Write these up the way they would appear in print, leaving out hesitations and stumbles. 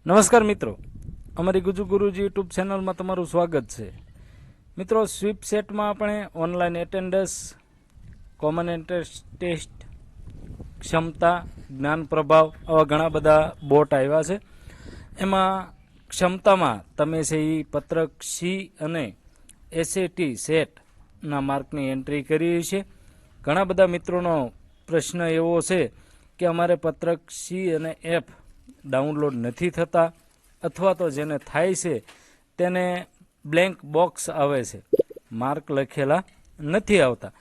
નમસ્કાર મિત્રો, અમારી ગુજુ ગુરુજી યુટ્યુબ ચેનલમાં તમારું સ્વાગત છે। મિત્રો, સ્વીપ સેટમાં આપણે online attendance, common entrance test, ક્ષમતા, જ્ઞાન પ્રભાવ આવા ઘણા બધા બોટ આવ્યા છે। એમાં ક્ષમતામાં તમે છે એ પત્રક સી અને એસએટી સેટના માર્કની એન્ટ્રી કરી છે। ઘણા બધા મિત્રોનો પ્રશ્ન એવો છે કે અમારે પત્રક સી અને એફ ડાઉનલોડ નથી થતા, અથવા તો જેને થાય છે તેને બ્લેન્ક બોક્સ આવે છે, માર્ક લખેલા નથી આવતા।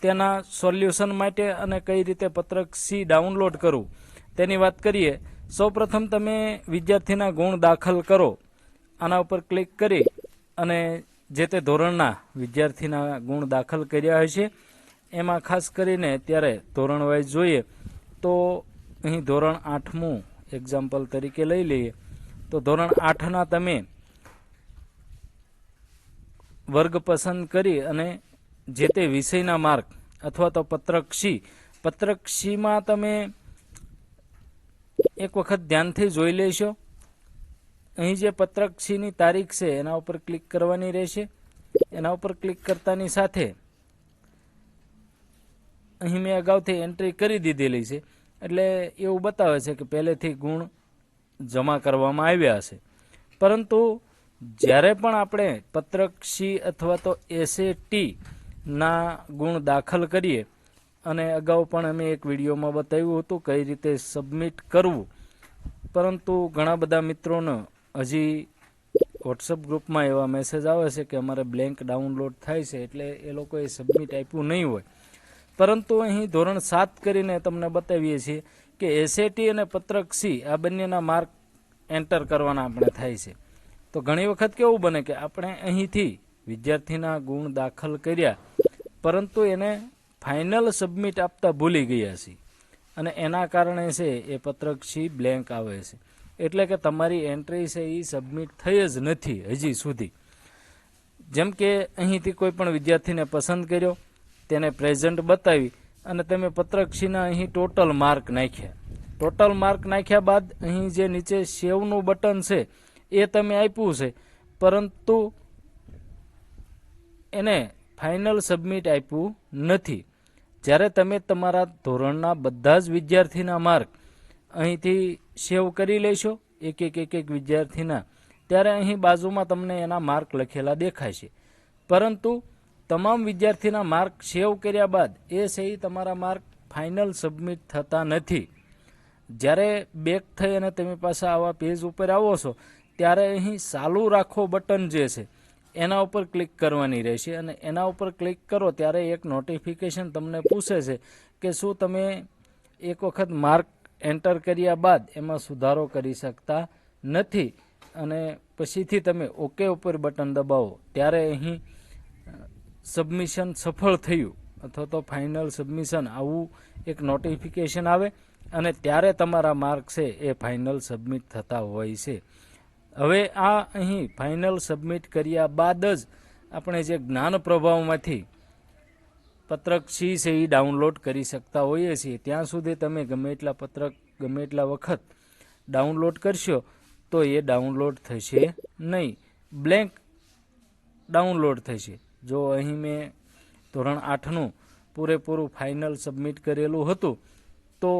તેના સોલ્યુશન માટે અને કઈ રીતે પત્રક સી ડાઉનલોડ કરવું તેની વાત કરીએ। સૌપ્રથમ તમે વિદ્યાર્થીના ગુણ દાખલ કરો, આના ઉપર ક્લિક કરી અને જે તે ધોરણના વિદ્યાર્થીના ગુણ દાખલ કર્યા હોય છે એમાં ખાસ કરીને ત્યારે ધોરણ વાઇઝ જોઈએ તો અહીં ધોરણ 8મું એક્ઝામ્પલ તરીકે લઈ લઈએ તો ધોરણ 8ના તમે વર્ગ પસંદ કરી અને જે તે વિષયના માર્ક અથવા તો પત્રક સીમાં તમે એક વખત ધ્યાનથી જોઈ લેશો। અહીં જે પત્રક સીની તારીખ છે એના ઉપર ક્લિક કરવાની રહેશે। એના ઉપર ક્લિક કરતાની સાથે અહીં મેં અગાઉથી એન્ટ્રી કરી દીધેલી છે, એટલે એવું બતાવે છે કે પહેલેથી ગુણ જમા કરવામાં આવ્યા હશે। પરંતુ જ્યારે પણ આપણે પત્રક સી અથવા તો એસએટીના ગુણ દાખલ કરીએ, અને અગાઉ પણ અમે એક વિડીયોમાં બતાવ્યું હતું કઈ રીતે સબમિટ કરવું, પરંતુ ઘણા બધા મિત્રોને હજી વોટ્સઅપ ગ્રુપમાં એવા મેસેજ આવે છે કે અમારે બ્લેન્ક ડાઉનલોડ થાય છે, એટલે એ લોકોએ સબમિટ આપ્યું નહીં હોય। પરંતુ અહીં ધોરણ 7 કરીને તમને બતાવીએ છીએ કે એસએટી અને પત્રક સી આ બંનેના માર્ક એન્ટર કરવાના આપણે થાય છે। તો ઘણી વખત કેવું બને કે આપણે અહીંથી વિદ્યાર્થીના ગુણ દાખલ કર્યા, પરંતુ એને ફાઇનલ સબમિટ આપતા ભૂલી ગયા છીએ, અને એના કારણે છે એ પત્રક સી બ્લેન્ક આવે છે, એટલે કે તમારી એન્ટ્રી છે એ સબમિટ થઈ જ નથી હજી સુધી। જેમ કે અહીંથી કોઈ પણ વિદ્યાર્થીને પસંદ કર્યો, તેને પ્રેઝન્ટ બતાવી અને તમે પત્રક સીના અહીં ટોટલ માર્ક નાખ્યા। ટોટલ માર્ક નાખ્યા બાદ અહીં જે નીચે સેવનું બટન છે એ તમે આપ્યું છે, પરંતુ એને ફાઇનલ સબમિટ આપ્યું નથી। જ્યારે તમે તમારા ધોરણના બધા જ વિદ્યાર્થીના માર્ક અહીંથી સેવ કરી લેશો એક એક વિદ્યાર્થીના, ત્યારે અહીં બાજુમાં તમને એના માર્ક લખેલા દેખાશે। પરંતુ તમામ વિદ્યાર્થીના માર્ક સેવ કર્યા બાદ એ સહી તમારા માર્ક ફાઇનલ સબમિટ થતા નથી। જ્યારે બેક થઈ અને તમે પાછા આવા પેજ ઉપર આવો છો ત્યારે અહીં ચાલુ રાખો બટન જે છે એના ઉપર ક્લિક કરવાની રહેશે, અને એના ઉપર ક્લિક કરો ત્યારે એક નોટિફિકેશન તમને પૂછે છે કે શું તમે એક વખત માર્ક એન્ટર કર્યા બાદ એમાં સુધારો કરી શકતા નથી, અને પછીથી તમે ઓકે ઉપર બટન દબાવો ત્યારે અહીં સબમિશન સફળ થયું અથવા તો ફાઇનલ સબમિશન આવું એક નોટિફિકેશન આવે, અને ત્યારે તમારા માર્ક છે એ ફાઇનલ સબમિટ થતા હોય છે। હવે આ અહીં ફાઇનલ સબમિટ કર્યા બાદ જ આપણે જે જ્ઞાન પ્રભાવમાંથી પત્રક સી છે એ ડાઉનલોડ કરી શકતા હોઈએ છીએ। ત્યાં સુધી તમે ગમે એટલા પત્રક ગમે એટલા વખત ડાઉનલોડ કરશો તો એ ડાઉનલોડ થશે નહીં, બ્લેન્ક ડાઉનલોડ થશે। જો અહીં મેં ધોરણ 8નું પૂરેપૂરું ફાઇનલ સબમિટ કરેલું હતું તો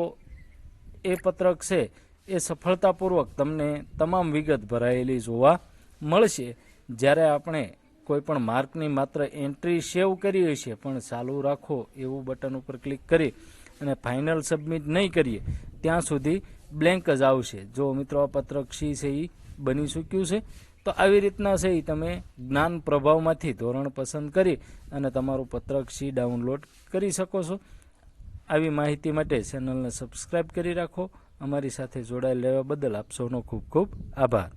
એ પત્રક છે એ સફળતાપૂર્વક તમને તમામ વિગત ભરાયેલી જોવા મળશે। જ્યારે આપણે કોઈ પણ માર્કની માત્ર એન્ટ્રી સેવ કરી હશે પણ ચાલુ રાખો એવું બટન ઉપર ક્લિક કરી અને ફાઇનલ સબમિટ નહીં કરીએ ત્યાં સુધી બ્લેન્ક જ આવશે। જો મિત્રો આ પત્રક સી છે એ બની ચૂક્યું છે, તો આવી રીતના છે એ તમે જ્ઞાન પ્રભાવમાંથી ધોરણ પસંદ કરી અને તમારું પત્રક સી ડાઉનલોડ કરી શકો છો। આવી માહિતી માટે ચેનલને સબસ્ક્રાઈબ કરી રાખો। અમારી સાથે જોડાયેલ રહેવા બદલ આપ સૌનો ખૂબ ખૂબ આભાર।